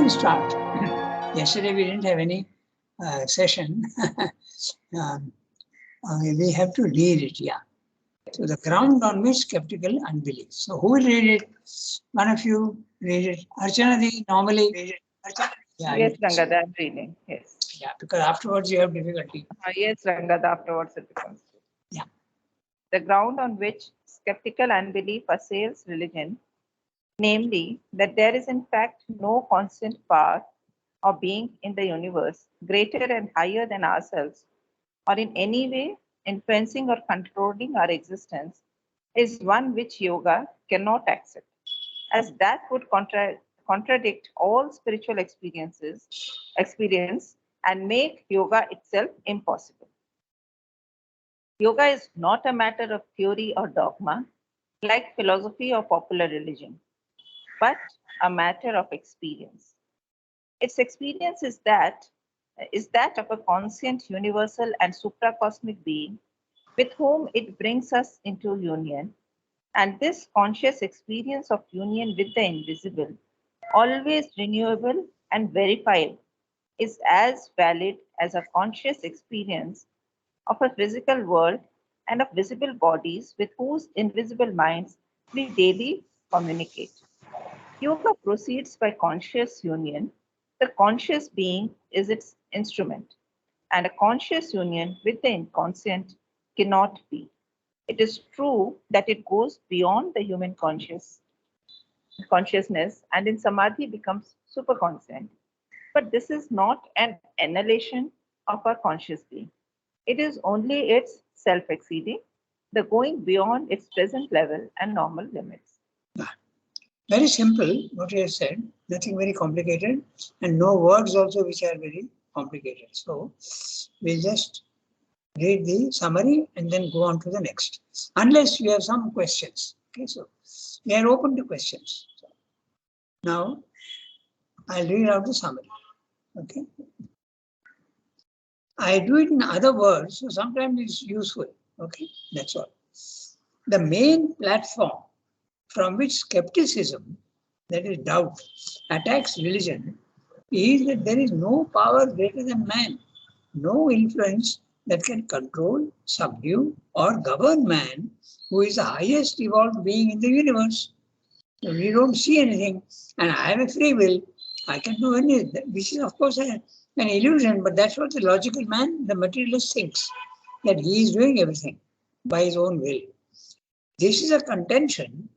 can start. Yesterday we didn't have any session. We have to read it, yeah. So the ground on which skeptical unbelief. So who will read it? One of you read it. Archana, normally read it. Archana? Yeah, yes, Rangada, I'm reading. Yes. Yeah, because afterwards you have difficulty. Yes, Rangada, afterwards it becomes. Yeah. The ground on which skeptical unbelief assails religion, namely that there is in fact no constant power or being in the universe greater and higher than ourselves, or in any way influencing or controlling our existence, is one which yoga cannot accept, as that would contradict all spiritual experience and make yoga itself impossible. Yoga is not a matter of theory or dogma, like philosophy or popular religion, but a matter of experience. Its experience is that of a conscient, universal, and supracosmic being with whom it brings us into union. And this conscious experience of union with the invisible, always renewable and verifiable, is as valid as a conscious experience of a physical world and of visible bodies with whose invisible minds we daily communicate. Yoga proceeds by conscious union. The conscious being is its instrument, and a conscious union with the inconscient cannot be. It is true that it goes beyond the human consciousness and in samadhi becomes superconscient. But this is not an annihilation of our conscious being. It is only its self exceeding, the going beyond its present level and normal limits. Very simple, what you have said, nothing very complicated, and no words also which are very complicated. So we'll just read the summary and then go on to the next. Unless you have some questions. Okay, so we are open to questions. So now I'll read out the summary. Okay. I do it in other words, so sometimes it's useful. Okay, that's all. The main platform from which skepticism, that is doubt, attacks religion is that there is no power greater than man, no influence that can control, subdue, or govern man, who is the highest evolved being in the universe. So we don't see anything, and I have a free will. I can do anything, which is, of course, an illusion, but that's what the logical man, the materialist, thinks, that he is doing everything by his own will. This is a contention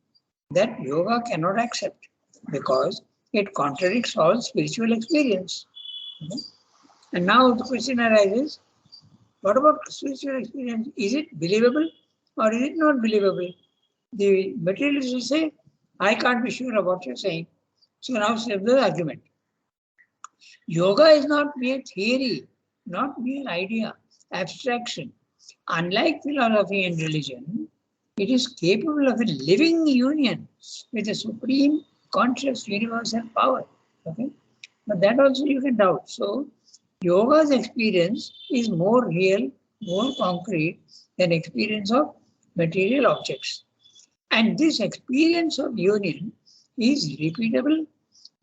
that yoga cannot accept because it contradicts all spiritual experience. Okay? And now the question arises, what about spiritual experience? Is it believable or is it not believable? The materialists will say, I can't be sure of what you're saying. So now there's the argument. Yoga is not mere theory, not mere idea, abstraction. Unlike philosophy and religion, it is capable of a living union with a supreme conscious universal power. Okay? But that also you can doubt. So yoga's experience is more real, more concrete than experience of material objects. And this experience of union is repeatable,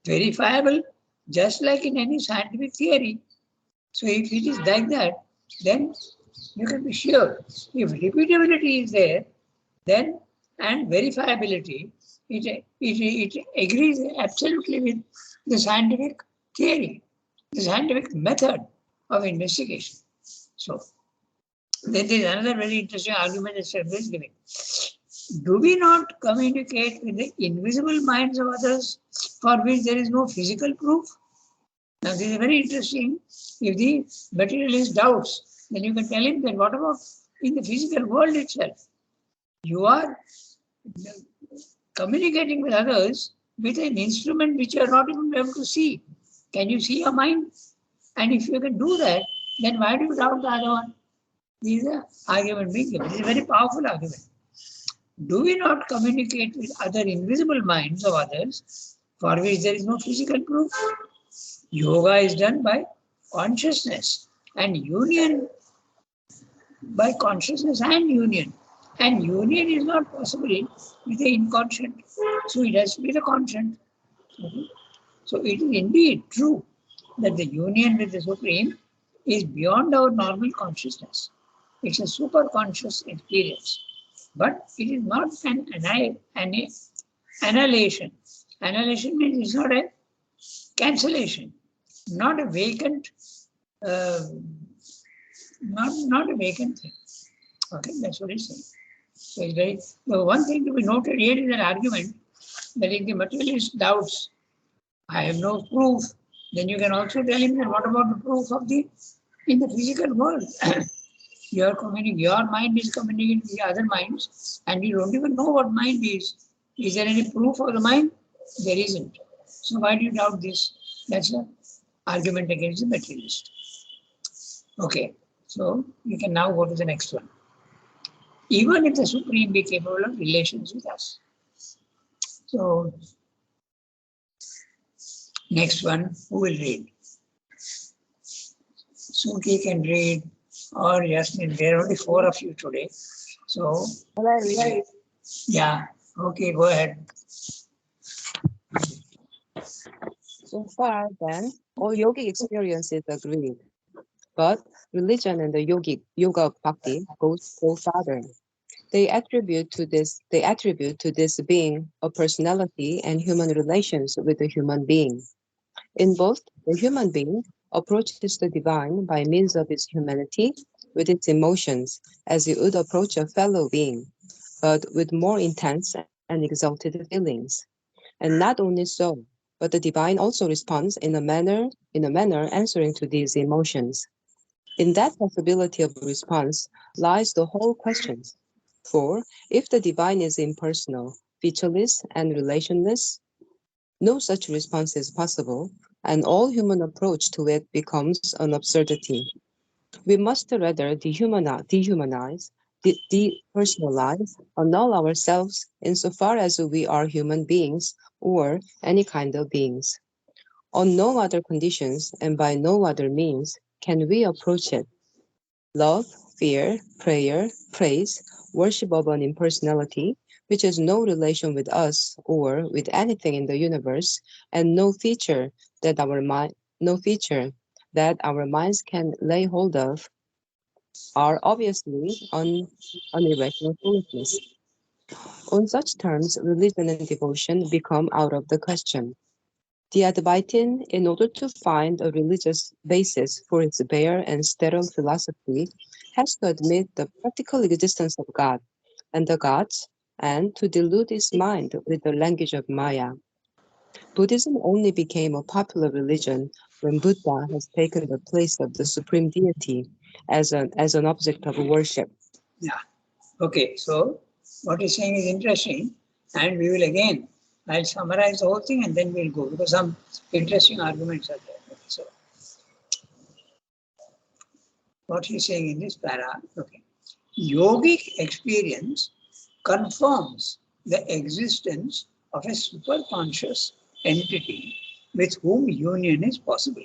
verifiable, just like in any scientific theory. So if it is like that, then you can be sure. If repeatability is there, then and verifiability, it agrees absolutely with the scientific theory, the scientific method of investigation. So then there is another very interesting argument that Sharma is giving. Do we not communicate with the invisible minds of others for which there is no physical proof? Now this is very interesting. If the materialist doubts, then you can tell him that what about in the physical world itself? You are communicating with others with an instrument which you are not even able to see. Can you see your mind? And if you can do that, then why do you doubt the other one? This is an argument being given. This is a very powerful argument. Do we not communicate with other invisible minds of others for which there is no physical proof? Yoga is done by consciousness and union, by consciousness and union. And union is not possible with the inconscient. So it has to be the conscient. Okay. So it is indeed true that the union with the Supreme is beyond our normal consciousness. It's a super conscious experience. But it is not an annihilation. Annihilation means it's not a cancellation, not a vacant, uh, not a vacant thing. Okay, that's what it's saying. So it's very, the one thing to be noted here is an argument that if the materialist doubts, I have no proof, then you can also tell him that what about the proof of the in the physical world? Your mind is communicating with the other minds, and you don't even know what mind is. Is there any proof of the mind? There isn't. So why do you doubt this? That's an argument against the materialist. Okay, so you can now go to the next one. Even if the Supreme be capable of relations with us. So, next one, who will read? Suki can read, or Yasmin. There are only 4 of you today. So, yeah, okay, go ahead. So far, then, all yogic experiences agreed. But religion and the yoga bhakti go farther. They attribute to this being a personality and human relations with the human being. In both, the human being approaches the divine by means of its humanity, with its emotions, as it would approach a fellow being, but with more intense and exalted feelings. And not only so, but the divine also responds in a manner answering to these emotions. In that possibility of response lies the whole question. For if the divine is impersonal, featureless, and relationless, no such response is possible, and all human approach to it becomes an absurdity. We must rather dehumanize, depersonalize, annul ourselves insofar as we are human beings or any kind of beings. On no other conditions and by no other means can we approach it. Love, fear, prayer, praise, worship of an impersonality, which has no relation with us or with anything in the universe, and no feature that our minds can lay hold of, are obviously irrational foolishness. On such terms, religion and devotion become out of the question. The Advaitin, in order to find a religious basis for its bare and sterile philosophy, has to admit the practical existence of God and the gods, and to delude its mind with the language of Maya. Buddhism only became a popular religion when Buddha has taken the place of the supreme deity as an object of worship. Yeah. Okay, so what you're saying is interesting, and we will again, I'll summarize the whole thing and then we'll go, because some interesting arguments are there. Okay, so what he's saying in this para, okay, yogic experience confirms the existence of a superconscious entity with whom union is possible.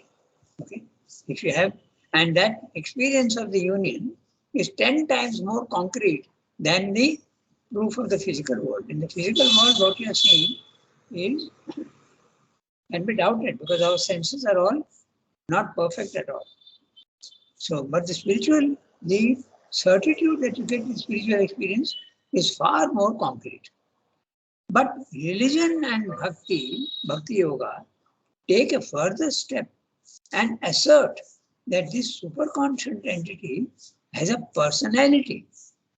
Okay, if you have, and that experience of the union is 10 times more concrete than the proof of the physical world. In the physical world, what you are seeing is can be doubted because our senses are all not perfect at all. So, but the certitude that you get in spiritual experience is far more concrete. But religion and bhakti yoga, take a further step and assert that this superconscious entity has a personality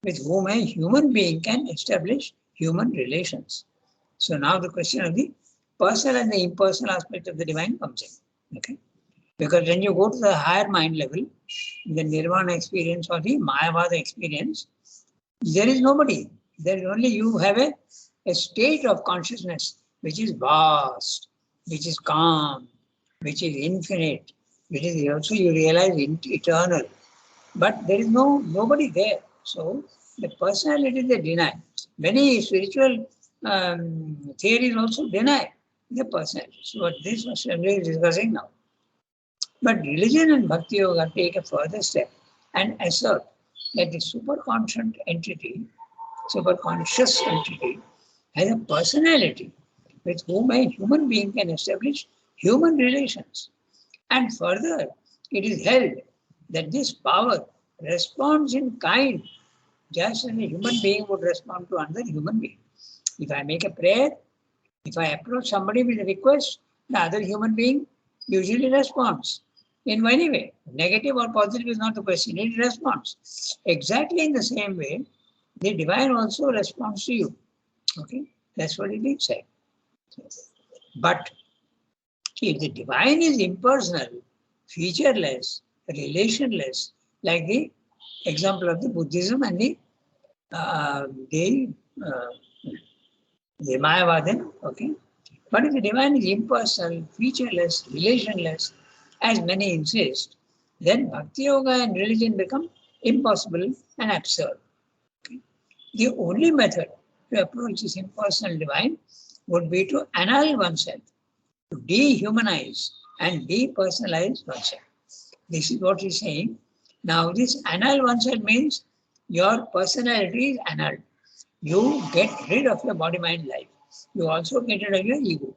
with whom a human being can establish human relations. So now the question of the personal and the impersonal aspect of the divine comes in. Okay? Because when you go to the higher mind level, the nirvana experience or the Mayavada experience, there is nobody. There is only you have a state of consciousness which is vast, which is calm, which is infinite, which is also you realize eternal. But there is nobody there. So the personality they deny. Many spiritual theories also deny the personality. So what this was discussing now. But religion and bhakti yoga take a further step and assert that the superconscious entity has a personality with whom a human being can establish human relations. And further, it is held that this power responds in kind, just as a human being would respond to another human being. If I make a prayer, if I approach somebody with a request, the other human being usually responds in any way. Negative or positive is not the question, it responds. Exactly in the same way, the divine also responds to you. Okay, that's what it is said. But if the divine is impersonal, featureless, relationless, like the example of the Buddhism and the uh, Mayavadan, okay. But if the divine is impersonal, featureless, relationless, as many insist, then Bhakti Yoga and religion become impossible and absurd. Okay. The only method to approach this impersonal divine would be to annihilate oneself, to dehumanize and depersonalize oneself. This is what he's saying. Now, this annihilate oneself means your personality is annulled. You get rid of your body, mind, life. You also get rid of your ego.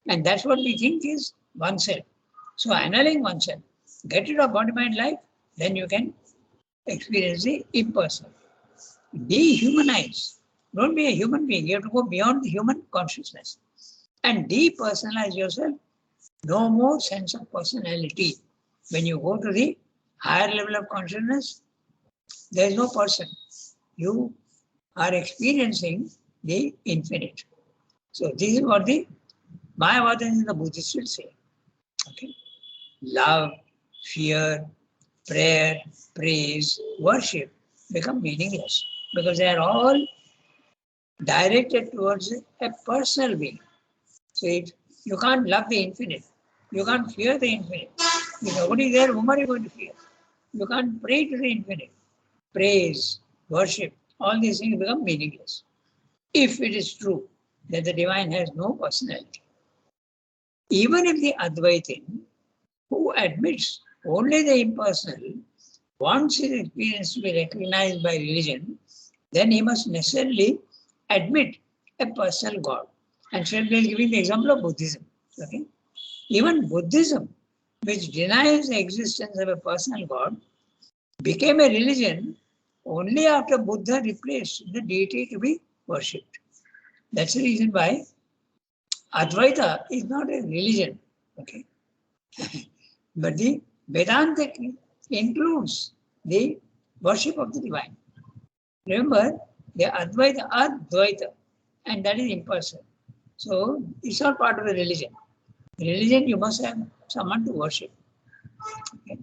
And that's what we think is oneself. So annuling oneself, get rid of body, mind, life, then you can experience the impersonal. Dehumanize. Don't be a human being. You have to go beyond the human consciousness. And depersonalize yourself. No more sense of personality. When you go to the higher level of consciousness, there is no person. You are experiencing the infinite. So this is what the Mayavadins and the Buddhists will say. Okay. Love, fear, prayer, praise, worship become meaningless because they are all directed towards a personal being. So you can't love the infinite. You can't fear the infinite. If nobody is there, whom are you going to fear? You can't pray to the infinite. Praise, worship, all these things become meaningless. If it is true that the divine has no personality. Even if the Advaitin, who admits only the impersonal, wants his experience to be recognized by religion, then he must necessarily admit a personal God. And so we are giving the example of Buddhism. Okay? Even Buddhism, which denies the existence of a personal God, became a religion only after Buddha replaced the deity to be worshipped. That's the reason why Advaita is not a religion. Okay? But the Vedanta includes the worship of the divine. Remember, the Advaita, and that is impersonal. So it's not part of the religion. Religion, you must have someone to worship. Okay,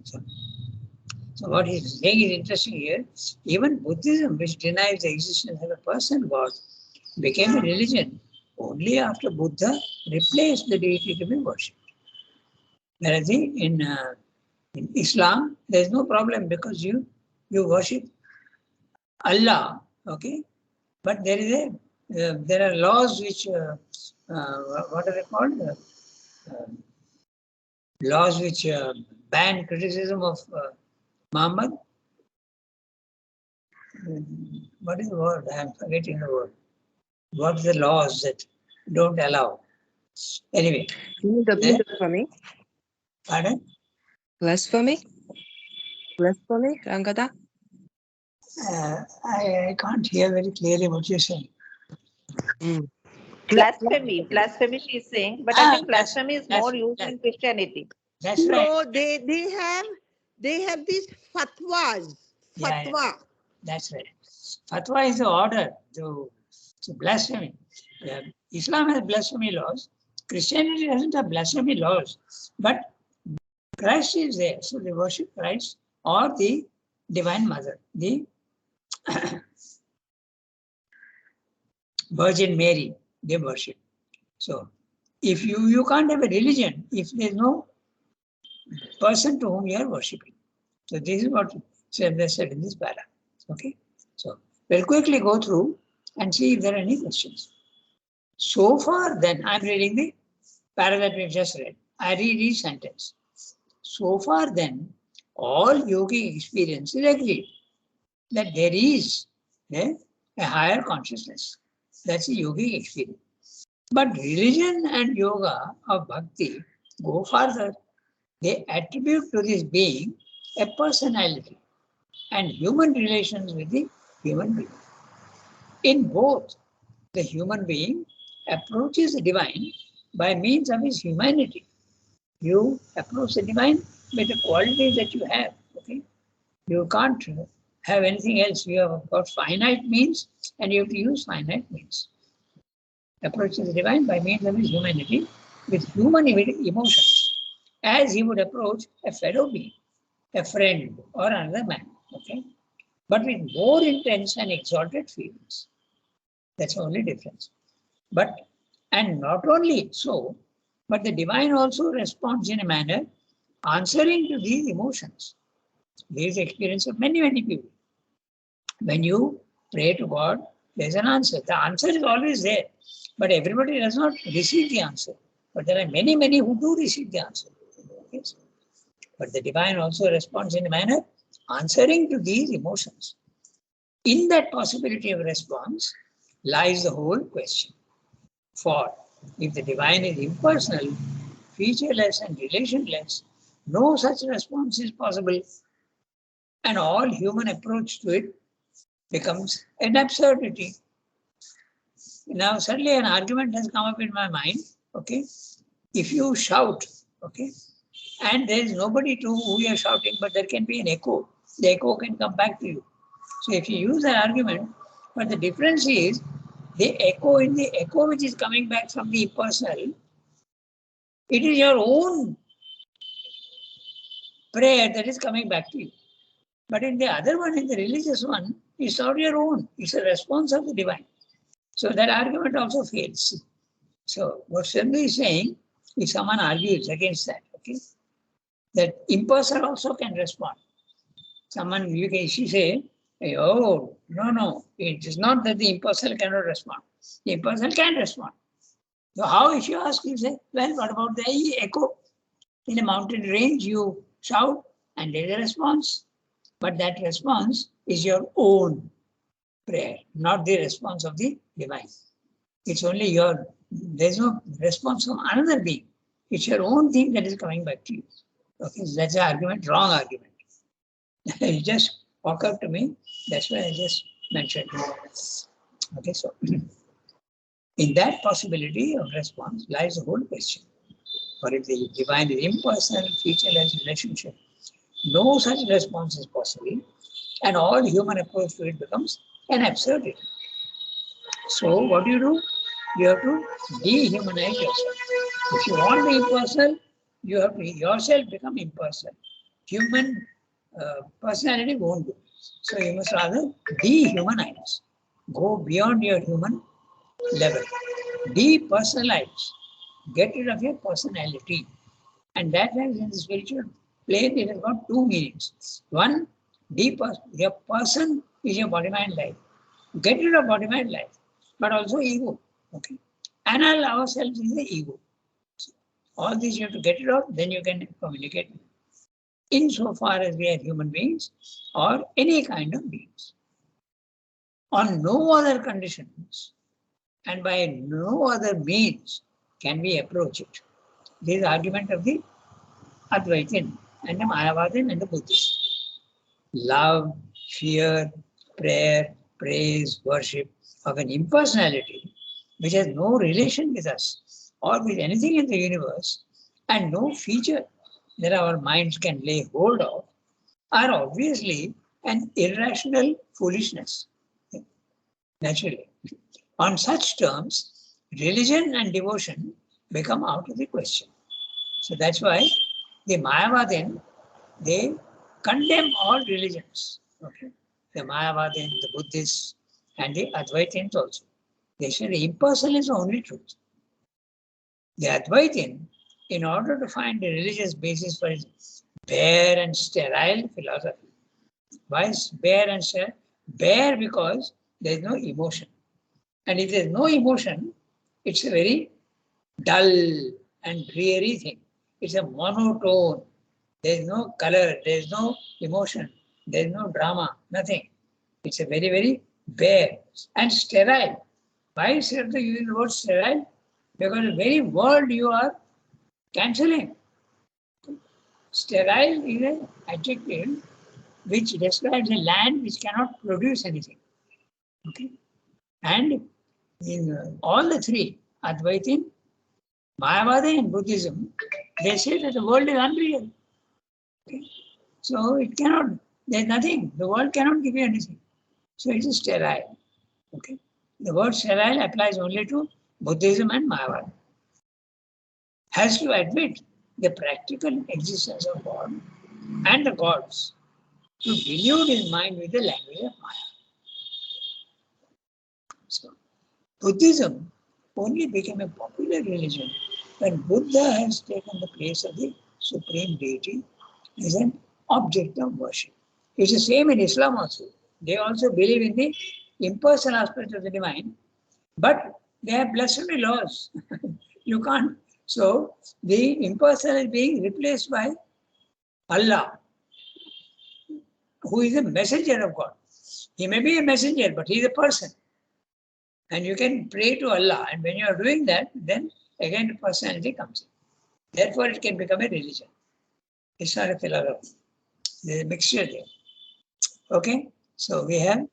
so what he's saying is interesting here. Even Buddhism, which denies the existence of a person God, became a religion only after Buddha replaced the deity to be worshipped. Whereas in Islam, there is no problem because you worship Allah, okay? But there is there are laws which what are they called? Laws which ban criticism of Muhammad. What is the word? I am forgetting the word. What are the laws that don't allow? Anyway. The blasphemy? Pardon? Blasphemy? Blasphemy, Rangada? I can't hear very clearly what you're saying. Blasphemy she is saying, but I think blasphemy is more used in Christianity. That's right. No, they have these fatwas. Yeah, that's right. Fatwa is the order to blasphemy. Islam has blasphemy laws. Christianity doesn't have blasphemy laws. But Christ is there. So they worship Christ or the Divine Mother, the Virgin Mary, they worship. So if you can't have a religion if there's no person to whom you are worshipping. So this is what they said in this para. Okay. So we'll quickly go through and see if there are any questions. So far, then I'm reading the para that we've just read. I read each sentence. So far, then, all yogic experiences agree that there is a higher consciousness. That's a yogic experience. But religion and yoga of bhakti go further. They attribute to this being a personality and human relations with the human being. In both, the human being approaches the divine by means of his humanity. You approach the divine with the qualities that you have. Okay, you can't have anything else. You have got finite means, and you have to use finite means. Approaches the divine by means of his humanity with human emotions, as he would approach a fellow being, a friend, or another man. Okay, but with more intense and exalted feelings. That's the only difference. But, and not only so, but the divine also responds in a manner answering to these emotions. There is experience of many, many people. When you pray to God, there's an answer. The answer is always there, but everybody does not receive the answer. But there are many, many who do receive the answer. Yes. But the divine also responds in a manner answering to these emotions. In that possibility of response lies the whole question. For if the divine is impersonal, featureless and relationless, no such response is possible, and all human approach to it becomes an absurdity. Now suddenly an argument has come up in my mind, okay? If you shout, okay, and there is nobody to who you are shouting, but there can be an echo, the echo can come back to you. So if you use an argument, but the difference is the echo which is coming back from the impersonal, it is your own prayer that is coming back to you. But in the other one, in the religious one, it's not your own. It's a response of the divine. So that argument also fails. So what Swami is saying, if someone argues against that, okay, that impersonal also can respond. Someone, she say, oh, no, it is not that the impersonal cannot respond. The impersonal can respond. So how, if you ask, you say, well, what about the echo? In a mountain range, you shout and there is a response. But that response is your own prayer, not the response of the divine. It's only there's no response from another being. It's your own thing that is coming back to you. Okay, so that's the argument, wrong argument. You just walk up to me, that's why I just mentioned it. Okay, so in that possibility of response lies the whole question. For if the divine is impersonal, featureless relationship, no such response is possible, and all human approach to it becomes an absurdity. So what do? You have to dehumanize yourself. If you want the impersonal, you have to yourself become impersonal. Human personality won't do. So you must rather dehumanize. Go beyond your human level. Depersonalize. Get rid of your personality. And that has in the spiritual plane, it has got two meanings. One, your person is your body, mind, life. Get rid of body, mind, life, but also ego. Okay. Annul ourselves is the ego. So all these you have to get rid of, then you can communicate. Insofar as we are human beings or any kind of beings. On no other conditions and by no other means can we approach it. This is the argument of the Advaitin and the Mayavadin and the Buddhists. Love, fear, prayer, praise, worship of an impersonality which has no relation with us or with anything in the universe and no feature that our minds can lay hold of are obviously an irrational foolishness. Naturally. On such terms, religion and devotion become out of the question. So that's why the Mayavadin, they condemn all religions. Okay? The Mayavadin, the Buddhists, and the Advaitins also. They say the impersonal is the only truth. The Advaitin, in order to find a religious basis for its bare and sterile philosophy. Why is bare and sterile? Bare because there is no emotion. And if there is no emotion, it's a very dull and dreary thing. It's a monotone. There is no color, there is no emotion, there is no drama, nothing. It's a very, very bare and sterile. Why is the word sterile? Because the very world you are cancelling. Sterile is an adjective which describes a land which cannot produce anything. Okay, and in all the three, Advaitin, Mayavada and Buddhism, they say that the world is unreal. Okay? So it cannot, there's nothing. The world cannot give you anything. So it is sterile. Okay. The word sterile applies only to Buddhism and Mayavada. Has to admit the practical existence of God and the gods to delude his mind with the language of Maya. So Buddhism only became a popular religion when Buddha has taken the place of the supreme deity as an object of worship. It's the same in Islam also. They also believe in the impersonal aspect of the divine, but they have blasphemy laws. You can't. So the impersonal is being replaced by Allah, who is a messenger of God. He may be a messenger, but he is a person. And you can pray to Allah. And when you are doing that, then again the personality comes in. Therefore, it can become a religion. It's not a philosophy. There's a mixture there. Okay? So we have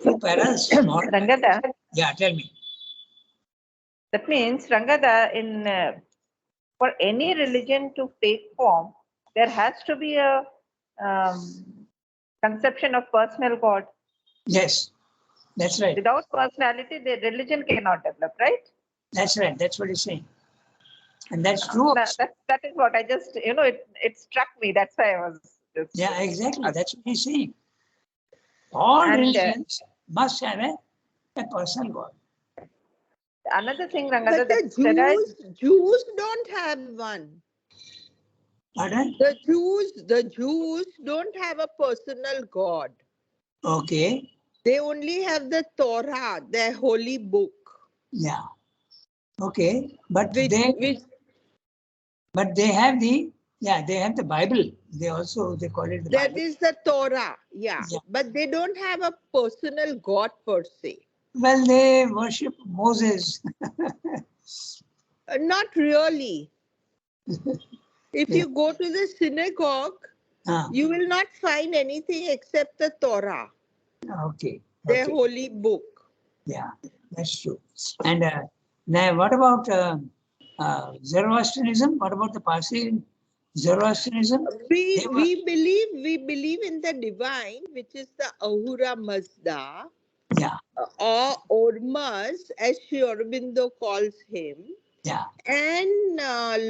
two paras. Rangada, Yeah, tell me. that means, Rangada, for any religion to take form, there has to be a conception of personal God. Yes, that's right. Without personality, the religion cannot develop, right? That's right. That's what he's saying. And that's true. That is what I just, it struck me. That's why I was just. Yeah, exactly. That's what he's saying. All religions must have a personal God. Another thing, But Rangada, the Jews don't have one. Pardon? The Jews don't have a personal God. Okay. They only have the Torah, their holy book. Yeah. Okay. But Which they have the Bible. They call it the that Bible. is the Torah, yeah. But they don't have a personal God per se. Well, they worship Moses. Not really. If you go to the synagogue, you will not find anything except the Torah, Okay. their holy book. Yeah, that's true. And now, what about Zoroastrianism? What about the Parsi Zoroastrianism? We believe in the divine, which is the Ahura Mazda, Yeah. or Ormuz, as Sri Aurobindo calls him. Yeah. And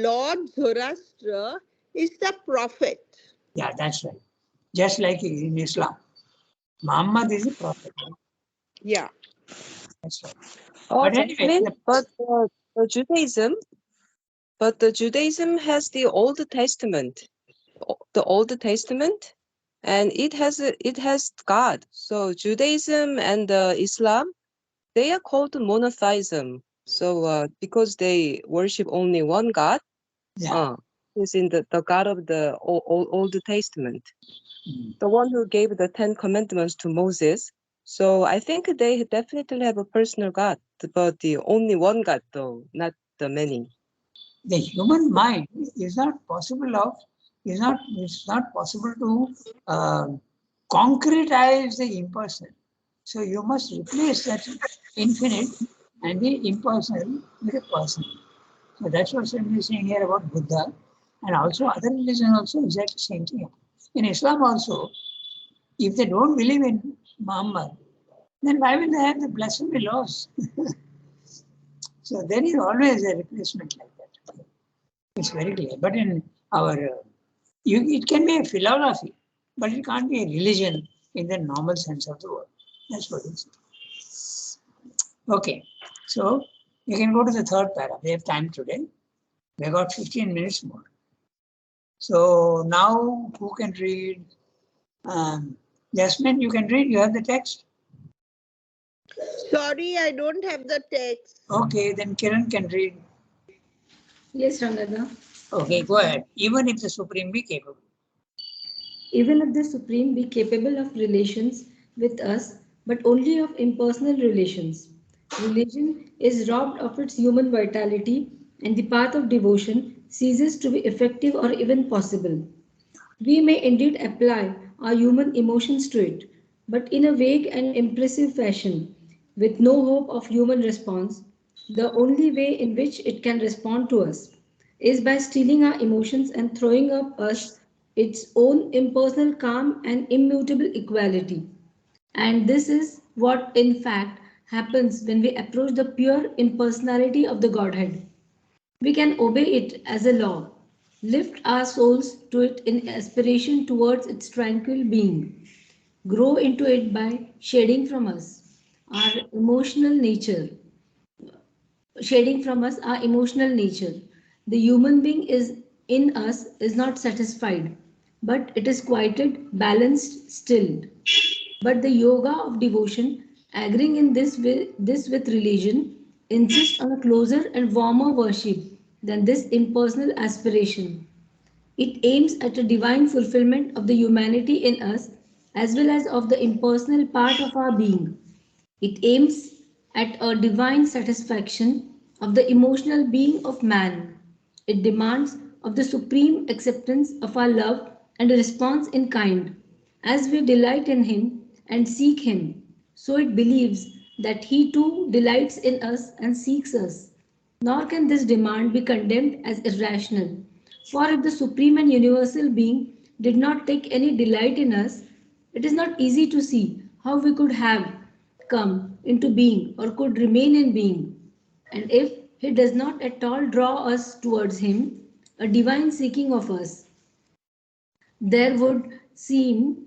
Lord Zoroaster is the prophet. Yeah, that's right. Just like in Islam, Muhammad is a prophet. Yeah. That's right. Oh, But anyway, but the Judaism has the Old Testament, and it has God. So Judaism and Islam, they are called monotheism. So because they worship only one God, who's in the God of the Old Testament, the one who gave the 10 Commandments to Moses. So I think they definitely have a personal God, but the only one God though, not the many. the human mind is not possible it's not possible to concretize the impersonal. So you must replace that infinite and the impersonal with a personal. So that's what I'm saying here about Buddha, and also other religions also exactly the same thing. In Islam also, if they don't believe in Muhammad, then why will they have the blasphemy laws? So there is always a replacement like that. It's very clear. But in our, it can be a philosophy, but it can't be a religion in the normal sense of the word. That's what it is. Okay, so you can go to the third para. We have time today. We have got 15 minutes more. So now who can read? Jasmine, you can read. You have the text? Sorry, I don't have the text. Okay, then Kiran can read. Yes, Rangada. Okay, go ahead. Even if the Supreme be capable. Even if the Supreme be capable of relations with us, but only of impersonal relations. Religion is robbed of its human vitality, and the path of devotion ceases to be effective or even possible. We may indeed apply our human emotions to it, but in a vague and impressive fashion, with no hope of human response. The only way in which it can respond to us is by stealing our emotions and throwing up us its own impersonal calm and immutable equality. And this is what, in fact, happens when we approach the pure impersonality of the Godhead. We can obey it as a law, lift our souls to it in aspiration towards its tranquil being, grow into it by our emotional nature, shedding from us our emotional nature. The human being is in us is not satisfied, but it is quieted, balanced, stilled. But the yoga of devotion, agreeing in this with religion, insists on a closer and warmer worship than this impersonal aspiration. It aims at a divine fulfillment of the humanity in us as well as of the impersonal part of our being. It aims at a divine satisfaction of the emotional being of man. It demands of the supreme acceptance of our love and a response in kind. As we delight in Him and seek Him, so it believes that He too delights in us and seeks us. Nor can this demand be condemned as irrational. For if the supreme and universal being did not take any delight in us, it is not easy to see how we could have come into being or could remain in being. And if He does not at all draw us towards Him, a divine seeking of us, there would seem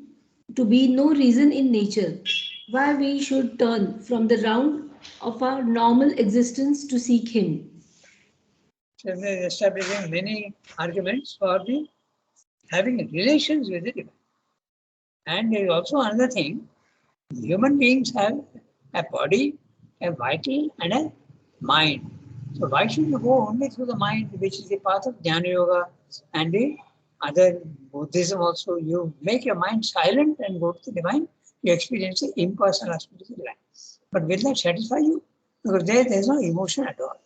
to be no reason in nature why we should turn from the round of our normal existence to seek Him. So they are establishing many arguments for the having relations with the divine. And there is also another thing, human beings have a body, a vital and a mind. So why should you go only through the mind, which is the path of Jnana Yoga and the other Buddhism also? You make your mind silent and go to the divine, you experience the impersonal aspect of the divine. But will that satisfy you? Because there is no emotion at all.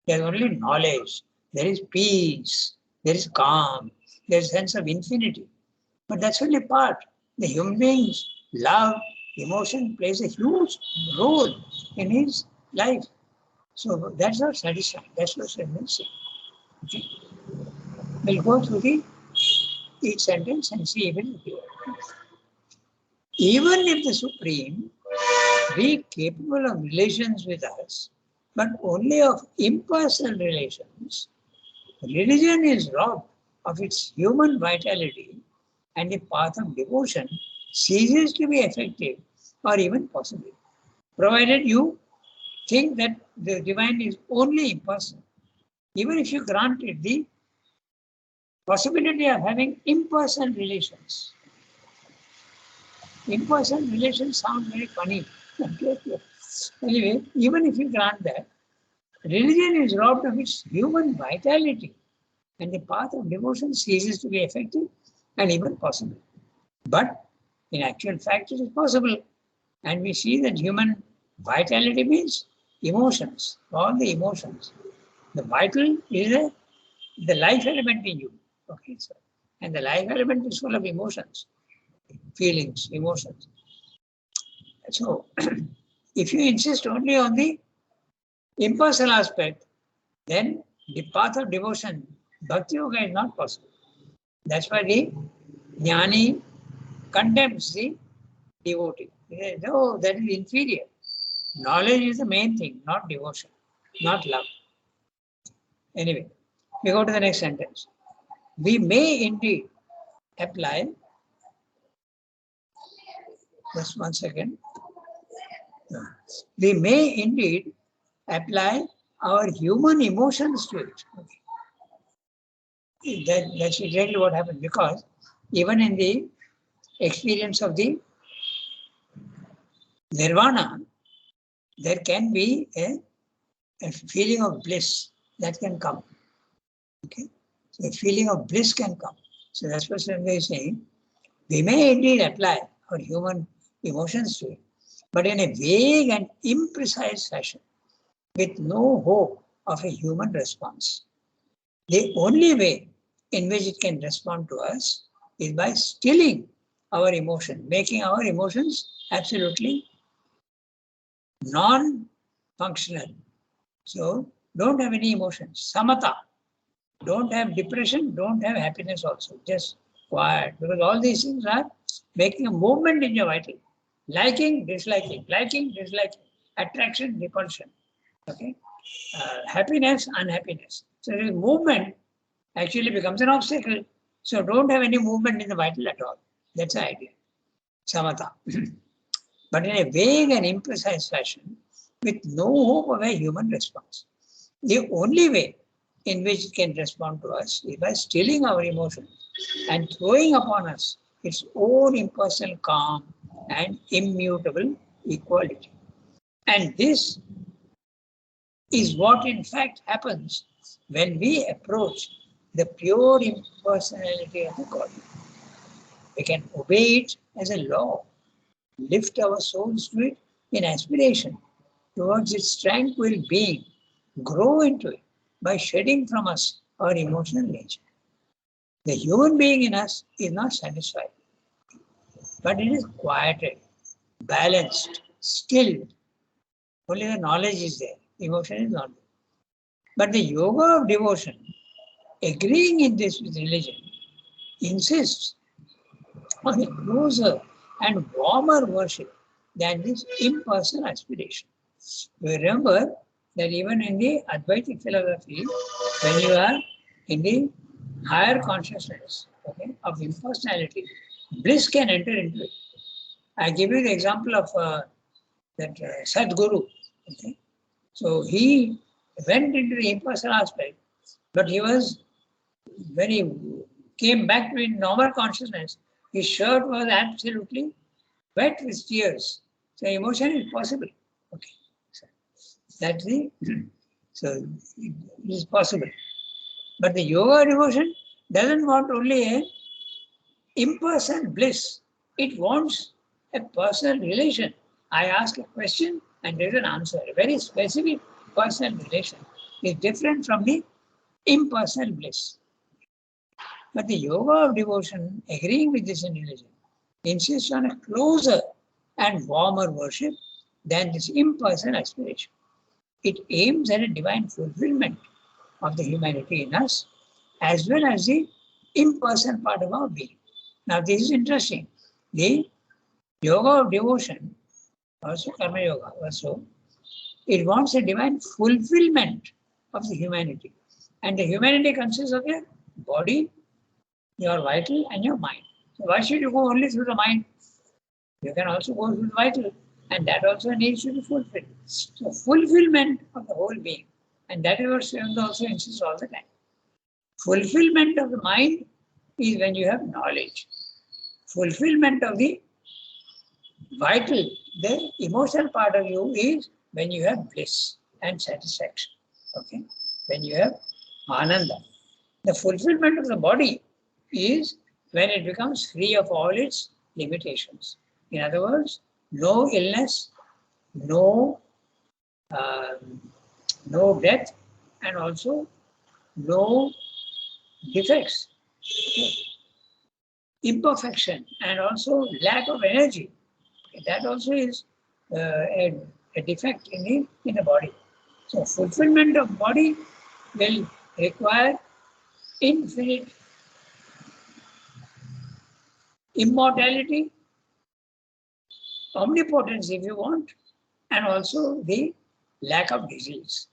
There is only knowledge, there is peace, there is calm, there is sense of infinity. But that's only part. The human being's love, emotion plays a huge role in his life. So that's not satisfying. That's what I'm saying. Okay. We'll go through each sentence and see even here. Even if the Supreme be capable of relations with us, but only of impersonal relations, religion is robbed of its human vitality and the path of devotion ceases to be effective or even possible, provided you think that the divine is only impersonal. Even if you granted the possibility of having impersonal relations. Impersonal relations sound very funny. Anyway, even if you grant that, religion is robbed of its human vitality and the path of devotion ceases to be effective and even possible. But in actual fact, it is possible. And we see that human vitality means emotions, all the emotions. The vital is the life element in you. Okay, so, and the life element is full of emotions, feelings, emotions. So, if you insist only on the impersonal aspect, then the path of devotion, Bhakti Yoga, is not possible. That's why the Jnani condemns the devotee. No, that is inferior. Knowledge is the main thing, not devotion, not love. Anyway, we go to the next sentence. We may indeed apply, just 1 second. We may indeed apply our human emotions to it. Okay. That's exactly what happened, because even in the experience of the nirvana, there can be a feeling of bliss that can come. Okay, so a feeling of bliss can come. So that's what Swami is saying. We may indeed apply our human emotions to it, but in a vague and imprecise fashion, with no hope of a human response. The only way in which it can respond to us is by stilling our emotion, making our emotions absolutely non-functional. So don't have any emotions. Samatha. Don't have depression, don't have happiness also. Just quiet. Because all these things are making a movement in your vital. Liking, disliking, attraction, repulsion. Okay. Happiness, unhappiness. So the movement actually becomes an obstacle. So don't have any movement in the vital at all. That's the idea. Samatha. But in a vague and imprecise fashion, with no hope of a human response. The only way in which it can respond to us is by stilling our emotions and throwing upon us its own impersonal calm and immutable equality. And this is what in fact happens when we approach the pure impersonality of the God. We can obey it as a law, lift our souls to it in aspiration towards its tranquil being, grow into it by shedding from us our emotional nature. The human being in us is not satisfied, but it is quieted, balanced, stilled. Only the knowledge is there, emotion is not there. But the yoga of devotion, agreeing in this with religion, insists on a closer and warmer worship than this impersonal aspiration. We remember that even in the Advaitic philosophy, when you are in the higher consciousness, okay, of impersonality, bliss can enter into it. I give you the example of that Sadguru. Okay? So he went into the impersonal aspect, but he was, when he came back to normal consciousness, his shirt was absolutely wet with tears. So emotion is possible. Okay. So that's the so it is possible. But the yoga devotion doesn't want only a impersonal bliss. It wants a personal relation. I ask a question and there's an answer. A very specific personal relation is different from the impersonal bliss. But the yoga of devotion, agreeing with this in religion, insists on a closer and warmer worship than this impersonal aspiration. It aims at a divine fulfillment of the humanity in us, as well as the impersonal part of our being. Now, this is interesting. The yoga of devotion, also karma yoga, also, it wants a divine fulfillment of the humanity. And the humanity consists of your body, your vital, and your mind. So why should you go only through the mind? You can also go through the vital, and that also needs to be fulfilled. So fulfillment of the whole being. And that is what Srivanda also insists all the time. Fulfillment of the mind is when you have knowledge. Fulfillment of the vital, the emotional part of you is when you have bliss and satisfaction. Okay? When you have ananda. The fulfillment of the body is when it becomes free of all its limitations. In other words, no illness, no death, and also no defects, imperfection, and also lack of energy. That also is a defect in the body. So fulfillment of body will require infinite immortality, omnipotence if you want, and also the lack of disease.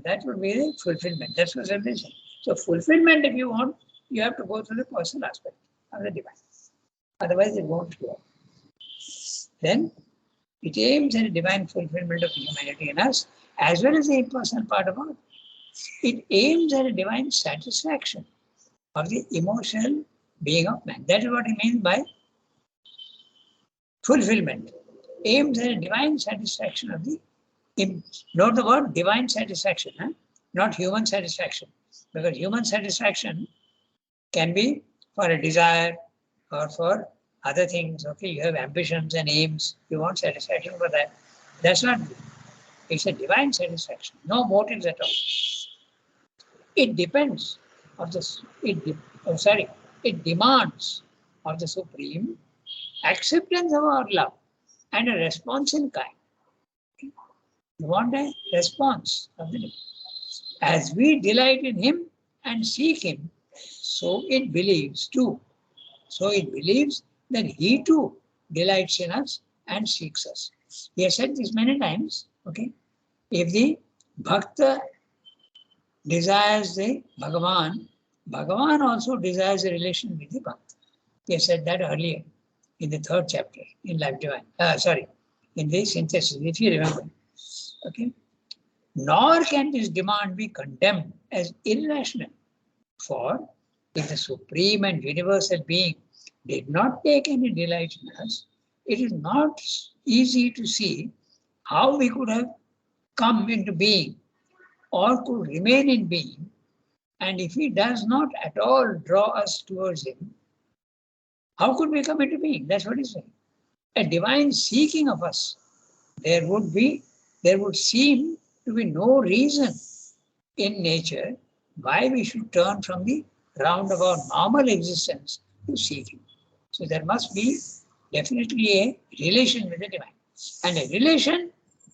That would be the fulfillment. That's what I'm saying. So fulfillment, if you want, you have to go through the personal aspect of the divine. Otherwise, it won't go. Then it aims at a divine fulfillment of humanity in us, as well as the impersonal part of us. It aims at a divine satisfaction of the emotional being of man. That is what he means by fulfillment. Aims at a divine satisfaction of the, note the word divine satisfaction, not human satisfaction. Because human satisfaction can be for a desire or for other things. Okay, you have ambitions and aims, you want satisfaction for that. That's not good. It's a divine satisfaction, no motives at all. It depends of the it demands of the Supreme acceptance of our love and a response in kind. You want a response of the divine. As we delight in Him and seek Him, so it believes too. So it believes that He too delights in us and seeks us. He has said this many times. Okay, if the Bhakta desires the Bhagavan, Bhagavan also desires a relation with the Bhakta. He has said that earlier in the 3rd chapter in Life Divine. In the synthesis, if you remember. Okay. Nor can this demand be condemned as irrational. For if the Supreme and Universal Being did not take any delight in us, it is not easy to see how we could have come into being or could remain in being. And if He does not at all draw us towards Him, how could we come into being? That's what He's saying. A divine seeking of us. There would seem to be no reason in nature why we should turn from the round of our normal existence to seek Him. So there must be definitely a relation with the divine. And a relation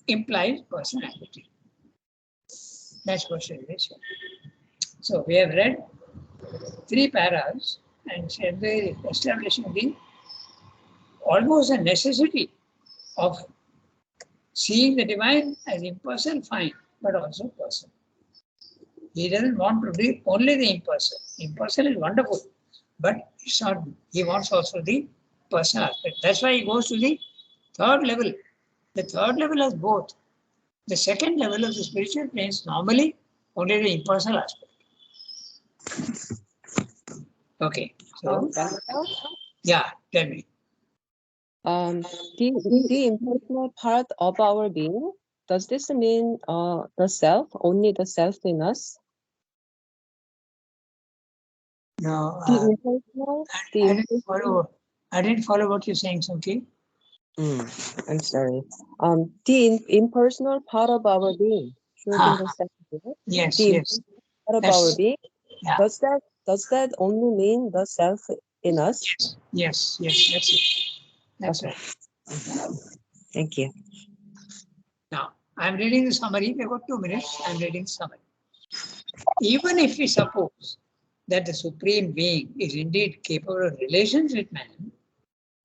implies personality. That's what relation. So we have read 3 paras and said we're establishing the almost a necessity of seeing the divine as impersonal, fine, but also personal. He doesn't want to be only the impersonal. Impersonal is wonderful, but it's not. He wants also the personal aspect. That's why he goes to the 3rd level. The 3rd level has both. The 2nd level of the spiritual plane is normally only the impersonal aspect. Okay. So, yeah, tell me. The impersonal part of our being, does this mean the self, only the self in us? No, I didn't follow what you're saying, Sunki. I'm sorry. The impersonal part of our being, yes, the yes. Part of our being, yeah. does that only mean the self in us? Yes, that's it. That's Okay. right. Thank you. Now, I'm reading the summary. We've got 2 minutes. I'm reading the summary. Even if we suppose that the Supreme Being is indeed capable of relations with man,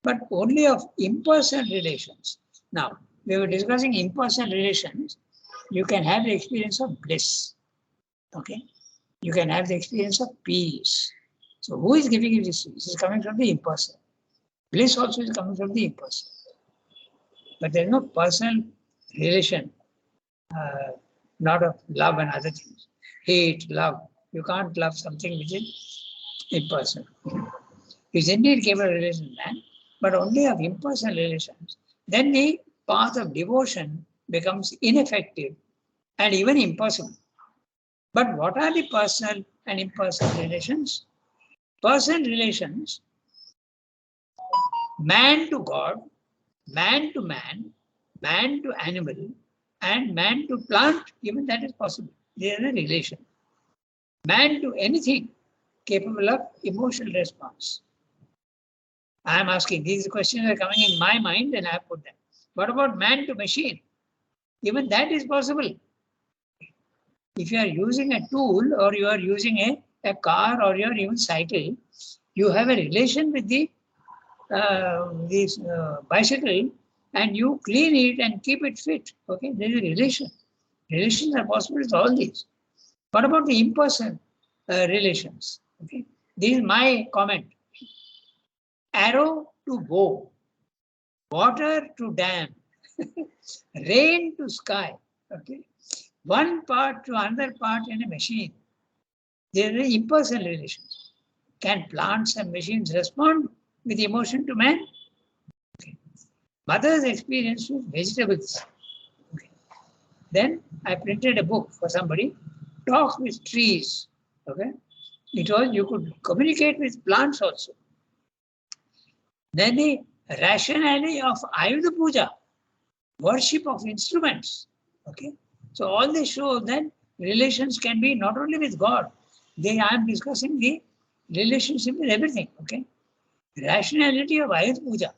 but only of impersonal relations. Now, we were discussing impersonal relations. You can have the experience of bliss. Okay? You can have the experience of peace. So, who is giving you this? This is coming from the impersonal. Bliss also is coming from the impersonal. But there is no personal relation, not of love and other things. Hate, love. You can't love something which is impersonal. He is indeed capable of relation with man, but only of impersonal relations. Then the path of devotion becomes ineffective and even impossible. But what are the personal and impersonal relations? Personal relations, man to God, man to man, man to animal, and man to plant, even that is possible. They are a relation. Man to anything capable of emotional response. I am asking, these questions are coming in my mind and I have put them. What about man to machine? Even that is possible. If you are using a tool or you are using a car or you are even cycle, you have a relation with the bicycle and you clean it and keep it fit. Okay, there is a relation. Relations are possible with all these. What about the impersonal relations? Okay, this is my comment. Arrow to bow, water to dam, rain to sky. Okay, one part to another part in a machine. There are impersonal relations. Can plants and machines respond with emotion to man? Okay. Mother's experience with vegetables. Okay. Then I printed a book for somebody, Talk with Trees. Okay. It was, you could communicate with plants also. Then the rationality of Ayudha Puja, worship of instruments. Okay. So all this shows that relations can be not only with God, I am discussing the relationship with everything, okay? Rationality of Ayuth Puja,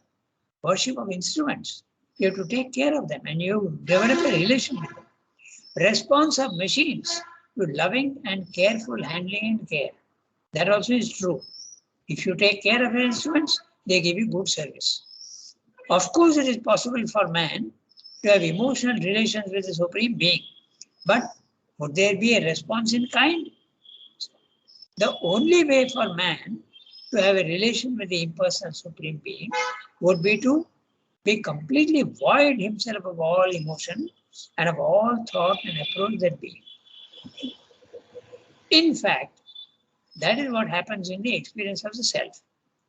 worship of instruments. You have to take care of them and you develop a relation with them. Response of machines to loving and careful handling and care. That also is true. If you take care of your instruments, they give you good service. Of course, it is possible for man to have emotional relations with the Supreme Being, but would there be a response in kind? The only way for man to have a relation with the impersonal Supreme Being would be to be completely void himself of all emotion and of all thought and approach that being. In fact, that is what happens in the experience of the self,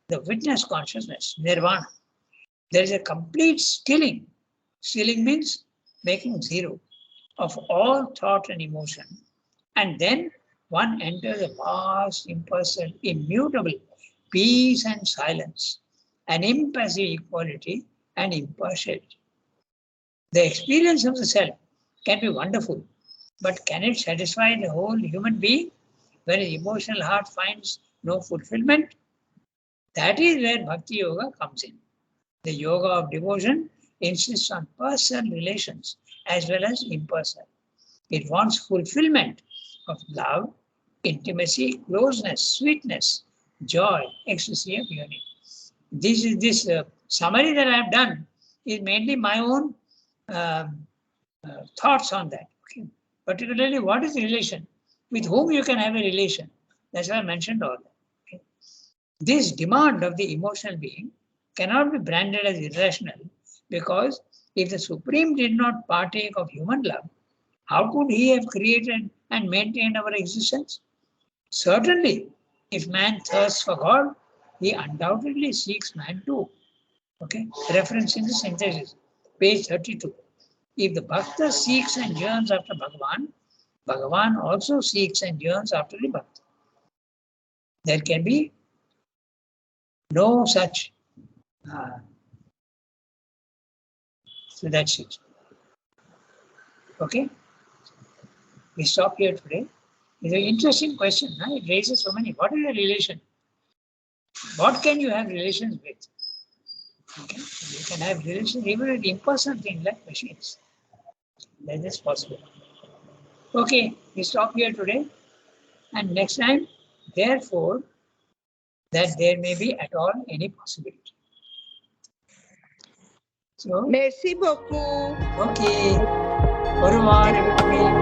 the witness consciousness, nirvana. There is a complete stilling. Stilling means making zero of all thought and emotion. And then one enters a vast, impersonal, immutable peace and silence, an impassive equality and impartiality. The experience of the self can be wonderful, but can it satisfy the whole human being when his emotional heart finds no fulfillment? That is where Bhakti Yoga comes in. The yoga of devotion insists on personal relations as well as impersonal. It wants fulfillment of love, intimacy, closeness, sweetness, joy, ecstasy of union. This summary that I have done is mainly my own thoughts on that. Okay. Particularly, what is the relation? With whom you can have a relation? That's why I mentioned all that. Okay. This demand of the emotional being cannot be branded as irrational, because if the Supreme did not partake of human love, how could he have created and maintained our existence? Certainly, if man thirsts for God, he undoubtedly seeks man too. Okay, reference in the synthesis, page 32. If the Bhakta seeks and yearns after Bhagavan, Bhagavan also seeks and yearns after the Bhakta. There can be no such. So that's it. Okay, we stop here today. It's an interesting question. Huh? It raises so many. What is the relation? What can you have relations with? Okay, you can have relations even with impersonal things like machines. That is possible. Okay, we stop here today. And next time, therefore, that there may be at all any possibility. So, Merci beaucoup. okay. Au revoir, everybody.